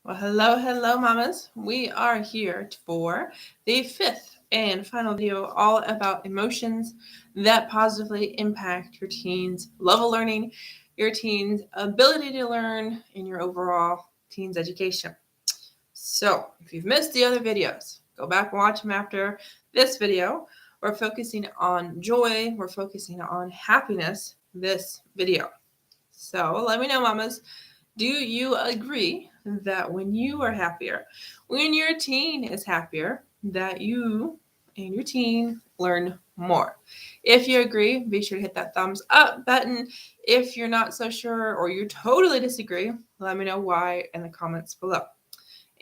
Well, hello, mamas. We are here for the fifth and final video all about emotions that positively impact your teens' love of learning, your teens' ability to learn, and your overall teens' education. So, if you've missed the other videos, go back and watch them after this video. We're focusing on joy, we're focusing on happiness this video. So, let me know, mamas. Do you agree that when you are happier, when your teen is happier, that you and your teen learn more? If you agree, be sure to hit that thumbs up button. If you're not so sure or you totally disagree, let me know why in the comments below.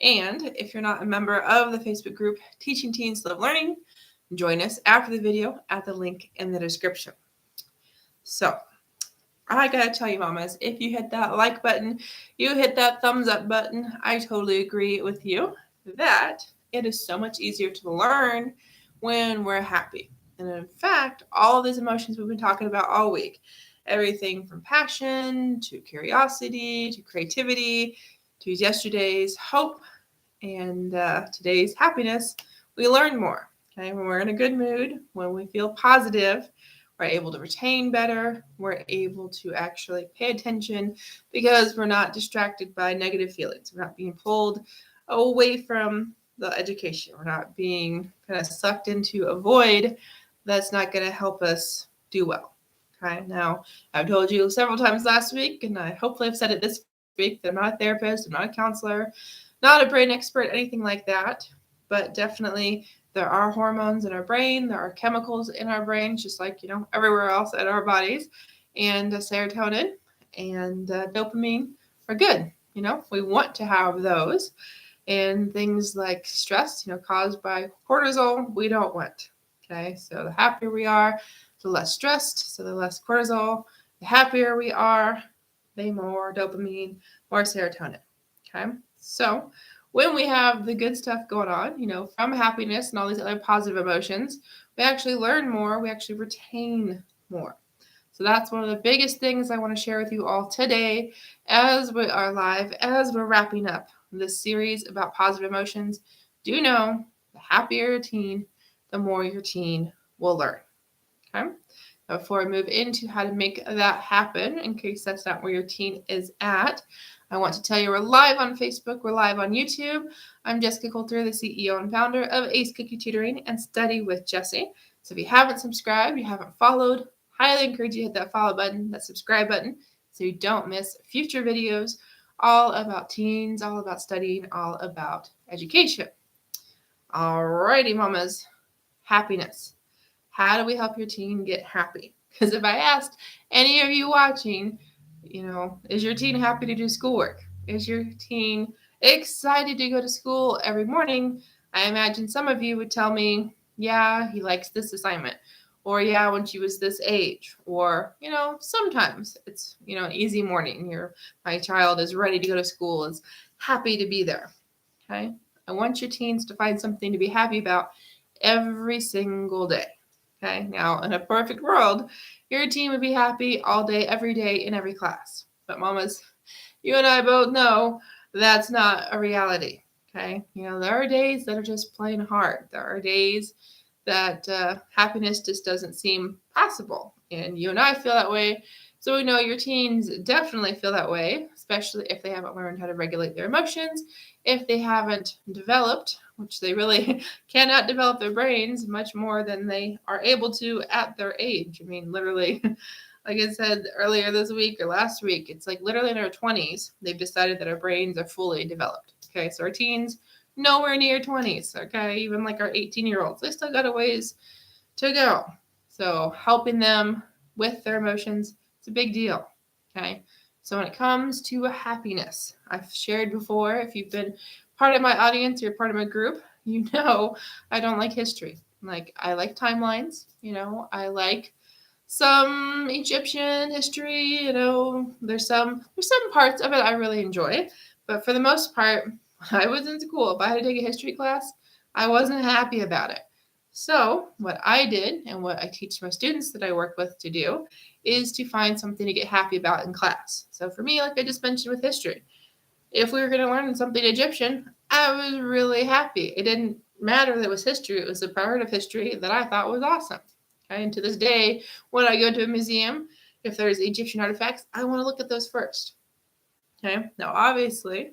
And if you're not a member of the Facebook group Teaching Teens Love Learning, join us after the video at the link in the description. So, I gotta tell you, mamas, if you hit that like button, you hit that thumbs up button, I totally agree with you that it is so much easier to learn when we're happy. And in fact, all these emotions we've been talking about all week, everything from passion to curiosity to creativity to yesterday's hope and today's happiness, we learn more. Okay, when we're in a good mood, when we feel positive, we're able to retain better. We're able to actually pay attention because we're not distracted by negative feelings. We're not being pulled away from the education. We're not being kind of sucked into a void that's not going to help us do well. Okay, now I've told you several times last week, and I hopefully have said it this week, that I'm not a therapist, I'm not a counselor, not a brain expert, anything like that. But definitely there are hormones in our brain, there are chemicals in our brain, just like, everywhere else in our bodies. And serotonin and dopamine are good. We want to have those. And things like stress, caused by cortisol, we don't want. Okay, so the happier we are, the less stressed, so the less cortisol. The happier we are, the more dopamine, more serotonin. Okay, so when we have the good stuff going on, from happiness and all these other positive emotions, we actually learn more, we actually retain more. So that's one of the biggest things I want to share with you all today as we are live, as we're wrapping up this series about positive emotions. Do know the happier your teen, the more your teen will learn. Okay? Now, before I move into how to make that happen, in case that's not where your teen is at, I want to tell you we're live on Facebook, we're live on YouTube. I'm Jessica Coulter, the CEO and founder of Ace Cookie Tutoring and Study with Jessie. So if you haven't subscribed, you haven't followed, highly encourage you to hit that follow button, that subscribe button, so you don't miss future videos all about teens, all about studying, all about education. Alrighty, mamas, happiness. How do we help your teen get happy? Because if I asked any of you watching, is your teen happy to do schoolwork? Is your teen excited to go to school every morning? I imagine some of you would tell me, yeah, he likes this assignment. Or, yeah, when she was this age. Or, sometimes it's, an easy morning. My child is ready to go to school, is happy to be there. Okay? I want your teens to find something to be happy about every single day. Okay, now in a perfect world, your teen would be happy all day, every day, in every class. But mamas, you and I both know that's not a reality. Okay, there are days that are just plain hard. There are days that happiness just doesn't seem possible. And you and I feel that way. So we know your teens definitely feel that way, especially if they haven't learned how to regulate their emotions, if they haven't developed, which they really cannot develop their brains much more than they are able to at their age. I mean, literally, like I said earlier this week or last week, it's like literally in our 20s, they've decided that our brains are fully developed. Okay, so our teens, nowhere near 20s. Okay, even like our 18-year-olds, they still got a ways to go. So helping them with their emotions, it's a big deal. Okay, so when it comes to happiness, I've shared before, if you've been part of my audience, you're part of my group, you know I don't like history. Like, I like timelines, I like some Egyptian history, there's some parts of it I really enjoy, but for the most part, when I was in school, if I had to take a history class, I wasn't happy about it. So what I did and what I teach my students that I work with to do is to find something to get happy about in class. So for me, like I just mentioned with history, if we were going to learn something Egyptian, I was really happy. It didn't matter that it was history. It was a part of history that I thought was awesome. Okay? And to this day, when I go to a museum, if there's Egyptian artifacts, I want to look at those first. Okay. Now, obviously,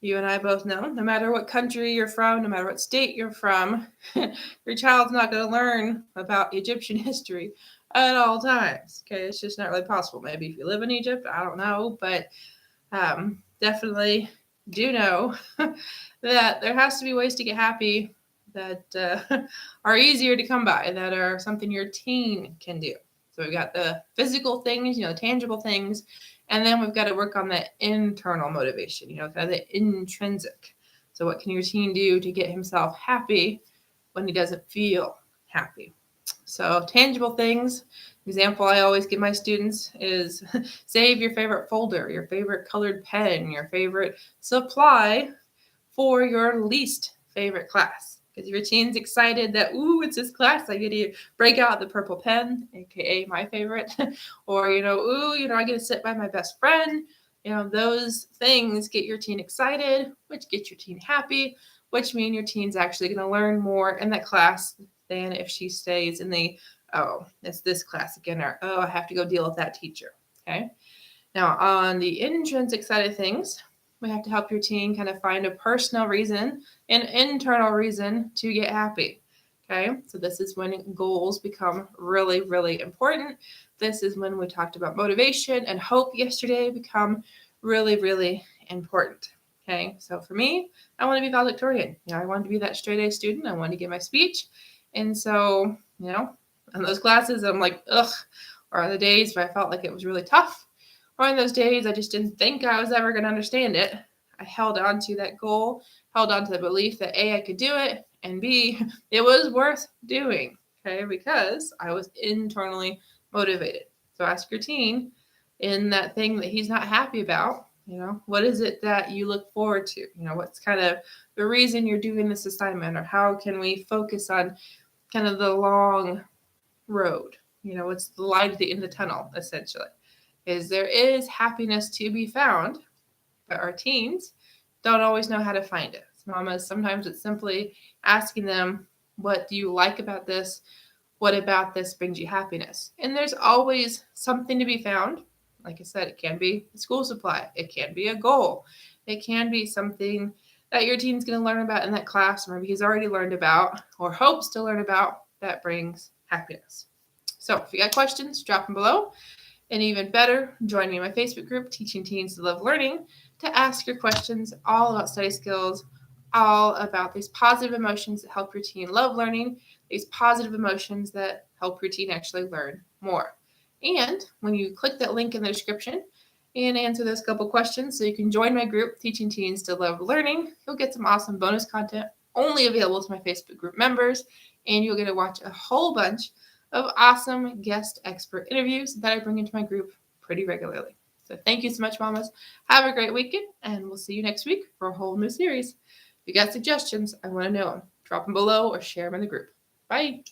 you and I both know, no matter what country you're from, no matter what state you're from, your child's not going to learn about Egyptian history at all times. Okay. It's just not really possible. Maybe if you live in Egypt, I don't know, but definitely do know that there has to be ways to get happy that are easier to come by, that are something your teen can do. So we've got the physical things, tangible things, and then we've got to work on the internal motivation, kind of the intrinsic. So what can your teen do to get himself happy when he doesn't feel happy? So tangible things, example I always give my students is save your favorite folder, your favorite colored pen, your favorite supply for your least favorite class. Because if your teen's excited that, ooh, it's this class, I get to break out the purple pen, aka my favorite, or, I get to sit by my best friend. Those things get your teen excited, which gets your teen happy, which means your teen's actually going to learn more in that class than if she stays in the, oh, it's this class again, or, oh, I have to go deal with that teacher. Okay. Now, on the intrinsic side of things, we have to help your teen kind of find a personal reason, an internal reason to get happy. Okay, so this is when goals become really, really important. This is when we talked about motivation and hope yesterday become really, really important. Okay, so for me, I want to be valedictorian. I wanted to be that straight A student. I wanted to give my speech. And so, in those classes, I'm like, ugh, or on the days where I felt like it was really tough, or in those days I just didn't think I was ever going to understand it, I held on to that goal, held on to the belief that A, I could do it, and B, it was worth doing, okay, because I was internally motivated. So ask your teen in that thing that he's not happy about, what is it that you look forward to? What's kind of the reason you're doing this assignment, or how can we focus on kind of the long road? What's the light at the end of the tunnel, essentially? Is there is happiness to be found, but our teens don't always know how to find it. So mamas, sometimes it's simply asking them, what do you like about this? What about this brings you happiness? And there's always something to be found. Like I said, it can be a school supply. It can be a goal. It can be something that your teen's going to learn about in that class, or maybe he's already learned about or hopes to learn about, that brings happiness. So if you got questions, drop them below. And even better, join me in my Facebook group, Teaching Teens to Love Learning, to ask your questions all about study skills, all about these positive emotions that help your teen love learning, these positive emotions that help your teen actually learn more. And when you click that link in the description and answer those couple questions so you can join my group, Teaching Teens to Love Learning, you'll get some awesome bonus content only available to my Facebook group members, and you'll get to watch a whole bunch of awesome guest expert interviews that I bring into my group pretty regularly. So thank you so much, mamas. Have a great weekend, and we'll see you next week for a whole new series. If you got suggestions, I want to know them. Drop them below or share them in the group. Bye.